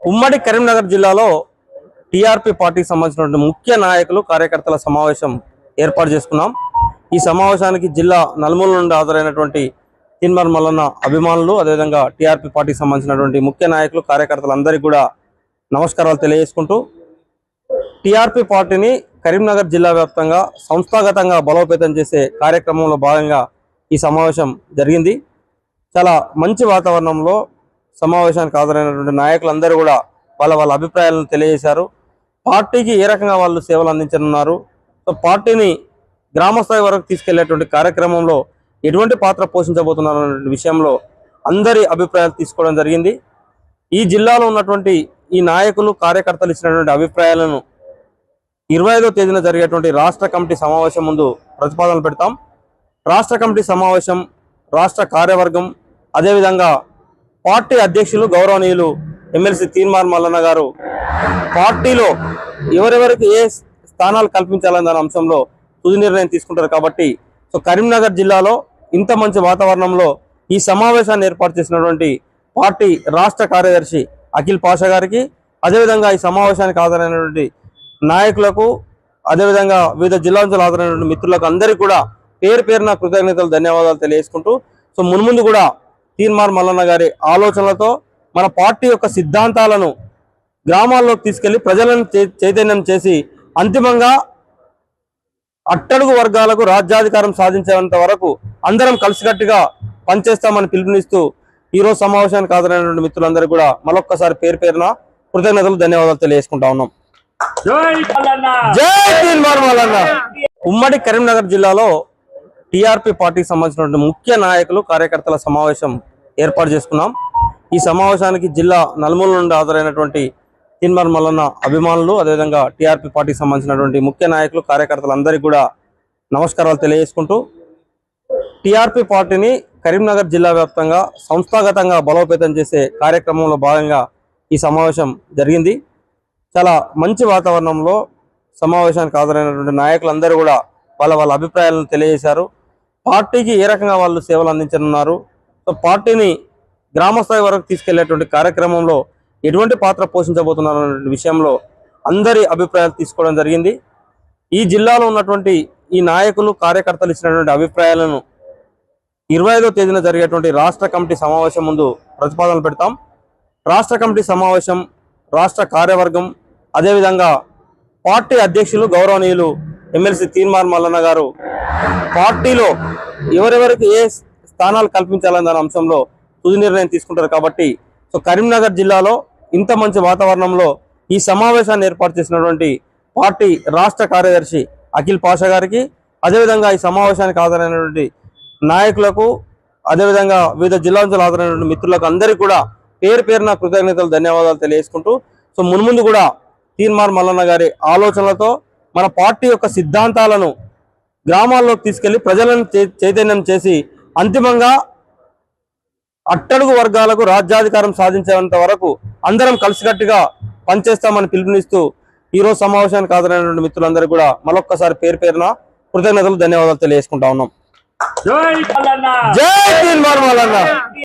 ఉమ్మడి కరీంనగర్ జిల్లాలో టీఆర్పీ పార్టీకి సంబంధించినటువంటి ముఖ్య నాయకులు కార్యకర్తల సమావేశం ఏర్పాటు చేసుకున్నాం। ఈ సమావేశానికి జిల్లా నలుమూల నుండి హాజరైనటువంటి తీన్మార్ మల్లన్న అభిమానులు అదేవిధంగా టీఆర్పీ పార్టీకి సంబంధించినటువంటి ముఖ్య నాయకులు కార్యకర్తలందరికీ కూడా నమస్కారాలు తెలియజేసుకుంటూ టీఆర్పీ పార్టీని కరీంనగర్ జిల్లా వ్యాప్తంగా సంస్థాగతంగా బలోపేతం చేసే కార్యక్రమంలో భాగంగా ఈ సమావేశం జరిగింది। చాలా మంచి వాతావరణంలో సమావేశానికి హాజరైనటువంటి నాయకులందరూ కూడా వాళ్ళ అభిప్రాయాలను తెలియజేశారు। పార్టీకి ఏ రకంగా వాళ్ళు సేవలు అందించనున్నారు, సో పార్టీని గ్రామస్థాయి వరకు తీసుకెళ్లేటువంటి కార్యక్రమంలో ఎటువంటి పాత్ర పోషించబోతున్నారు అనే విషయంలో అందరి అభిప్రాయాలు తీసుకోవడం జరిగింది। ఈ జిల్లాలో ఉన్నటువంటి ఈ నాయకులు కార్యకర్తలు ఇచ్చినటువంటి అభిప్రాయాలను 25వ తేదీన జరిగేటువంటి రాష్ట్ర కమిటీ సమావేశం ముందు ప్రతిపాదనలు పెడతాం। రాష్ట్ర కమిటీ సమావేశం, రాష్ట్ర కార్యవర్గం, అదేవిధంగా పార్టీ అధ్యక్షులు గౌరవనీయులు ఎమ్మెల్సీ తీన్మార్ మల్లన్న గారు పార్టీలో ఎవరెవరికి ఏ స్థానాలు కల్పించాలనే దాని అంశంలో తుది నిర్ణయం తీసుకుంటారు। కాబట్టి సో కరీంనగర్ జిల్లాలో ఇంత మంచి వాతావరణంలో ఈ సమావేశాన్ని ఏర్పాటు చేసినటువంటి పార్టీ రాష్ట్ర కార్యదర్శి అఖిల్ పాషా గారికి, అదేవిధంగా ఈ సమావేశానికి హాజరైనటువంటి నాయకులకు, అదేవిధంగా వివిధ జిల్లా నుంచి హాజరైనటువంటి మిత్రులకు అందరికీ కూడా పేరు పేరున కృతజ్ఞతలు, ధన్యవాదాలు తెలియజేసుకుంటూ సో మున్ముందు కూడా తీన్మార్ మల్లన్న గారి ఆలోచనలతో మన పార్టీ యొక్క సిద్ధాంతాలను గ్రామాల్లోకి తీసుకెళ్లి ప్రజలను చైతన్యం చేసి అంతిమంగా అట్టడుగు వర్గాలకు రాజ్యాధికారం సాధించేంత వరకు అందరం కలిసికట్టుగా పనిచేస్తామని పిలుపునిస్తూ ఈరోజు సమావేశానికి హాజరైనటువంటి మిత్రులందరూ కూడా మరొక్కసారి పేరు పేరున కృతజ్ఞతలు, ధన్యవాదాలు తెలియజేసుకుంటా ఉన్నాం। జై తీన్మార్ మల్లన్న। ఉమ్మడి కరీంనగర్ జిల్లాలో టీఆర్పీ పార్టీకి సంబంధించినటువంటి ముఖ్య నాయకులు కార్యకర్తల సమావేశం ఏర్పాటు చేసుకున్నాం। ఈ సమావేశానికి జిల్లా నలుమూల నుండి హాజరైనటువంటి తీన్మార్ మల్లన్న అభిమానులు అదేవిధంగా టీఆర్పీ పార్టీకి సంబంధించినటువంటి ముఖ్య నాయకులు కార్యకర్తలందరికీ కూడా నమస్కారాలు తెలియజేసుకుంటూ టీఆర్పీ పార్టీని కరీంనగర్ జిల్లా వ్యాప్తంగా సంస్థాగతంగా బలోపేతం చేసే కార్యక్రమంలో భాగంగా ఈ సమావేశం జరిగింది। చాలా మంచి వాతావరణంలో సమావేశానికి హాజరైనటువంటి నాయకులందరూ కూడా వాళ్ళ అభిప్రాయాలను తెలియజేశారు। పార్టీకి ఏ రకంగా వాళ్ళు సేవలు అందించనున్నారు, సో పార్టీని గ్రామస్థాయి వరకు తీసుకెళ్లేటువంటి కార్యక్రమంలో ఎటువంటి పాత్ర పోషించబోతున్నారు అనే విషయంలో అందరి అభిప్రాయాలు తీసుకోవడం జరిగింది। ఈ జిల్లాలో ఉన్నటువంటి ఈ నాయకులు కార్యకర్తలు ఇచ్చినటువంటి అభిప్రాయాలను 25వ తేదీన జరిగేటువంటి రాష్ట్ర కమిటీ సమావేశం ముందు ప్రతిపాదనలు పెడతాం। రాష్ట్ర కమిటీ సమావేశం, రాష్ట్ర కార్యవర్గం, అదేవిధంగా పార్టీ అధ్యక్షులు గౌరవనీయులు ఎమ్మెల్సీ తీన్మార్ మల్లన్న గారు పార్టీలో ఎవరెవరికి ఏ స్థానాలు కల్పించాలనే దాని అంశంలో తుది నిర్ణయం తీసుకుంటారు। కాబట్టి సో కరీంనగర్ జిల్లాలో ఇంత మంచి వాతావరణంలో ఈ సమావేశాన్ని ఏర్పాటు చేసినటువంటి పార్టీ రాష్ట్ర కార్యదర్శి అఖిల్ పాషా గారికి, అదేవిధంగా ఈ సమావేశానికి హాజరైనటువంటి నాయకులకు, అదేవిధంగా వివిధ జిల్లా నుంచి హాజరైనటువంటి మిత్రులకు అందరికీ కూడా పేరు పేరున కృతజ్ఞతలు, ధన్యవాదాలు తెలియజేసుకుంటూ సో మున్ముందు కూడా తీన్మార్ మల్లన్న గారి ఆలోచనలతో మన పార్టీ యొక్క సిద్ధాంతాలను గ్రామాల్లోకి తీసుకెళ్లి ప్రజలను చైతన్యం చేసి అంతిమంగా అట్టడుగు వర్గాలకు రాజ్యాధికారం సాధించేంత వరకు అందరం కలిసికట్టుగా పనిచేస్తామని పిలుపునిస్తూ ఈరోజు సమావేశానికి హాజరైనటువంటి మిత్రులందరూ కూడా మరొక్కసారి పేరు పేరున కృతజ్ఞతలు, ధన్యవాదాలు తెలియజేసుకుంటా ఉన్నాం। జై తీన్మార్ మల్లన్న।